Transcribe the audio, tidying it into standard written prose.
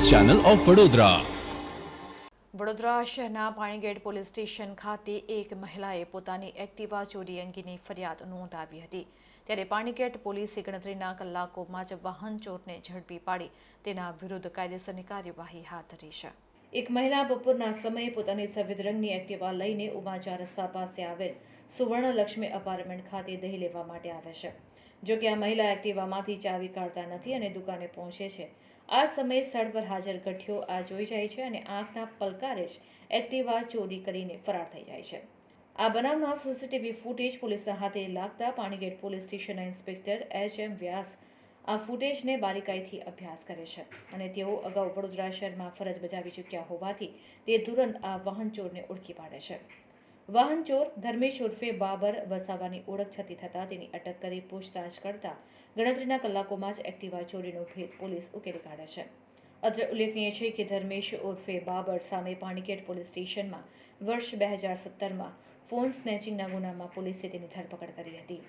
Channel of Vadodara. Vadodara શહેરના Panigate police station ખાતે એક મહિલાએ પોતાની એક્ટિવા ચોરી અંગેની ફરિયાદ નોંધાવી હતી. ત્યારે પાણીગેટ પોલીસે ગણતરીના કલાકોમાં જ વાહન ચોરને ઝડપી પાડી તેના વિરુદ્ધ કાયદેસરની કાર્યવાહી હાથ ધરી છે. એક મહિલા બપોરના સમયે પોતાની સફેદ રંગની એક્ટિવા લઈને ઉમાજા રસ્તા પાસે આવેલ સુવર્ણલક્ષ્મી અપાર્ટમેન્ટ ખાતે દહીં લેવા માટે આવે છે. જો કે આ મહિલા એક્ટિવામાંથી ચાવી કાઢતા નથી અને દુકાને પહોંચે છે. આ સમયે સ્થળ પર હાજર ગઠિયો આ જોઈ જાય છે અને આંખના પલકારે જ એક્ટિવા ચોરી કરીને ફરાર થઈ જાય છે. આ બનાવના સીસીટીવી ફૂટેજ પોલીસના હાથે લાગતા પાણીગેટ પોલીસ સ્ટેશનના ઇન્સ્પેક્ટર HM વ્યાસ આ ફૂટેજને બારીકાઈથી અભ્યાસ કરે છે અને તેઓ અગાઉ વડોદરા શહેરમાં ફરજ બજાવી ચૂક્યા હોવાથી તે તુરંત આ વાહન ચોરને ઓળખી પાડે છે. વાહન ચોર ધર્મેશ ઉર્ફે બાબર વસાવાની ઓળખ છતી થતાં તેની અટક કરી પૂછતાછ કરતા ગણતરીના કલાકોમાં જ એક્ટિવા ચોરીનો ભેદ પોલીસ ઉકેલી કાઢે છે. અત્રે ઉલ્લેખનીય છે કે ધર્મેશ ઉર્ફે બાબર સામે પાણીગેટ પોલીસ સ્ટેશનમાં વર્ષ 2017માં ફોન સ્નેચિંગના ગુનામાં પોલીસે તેની ધરપકડ કરી હતી.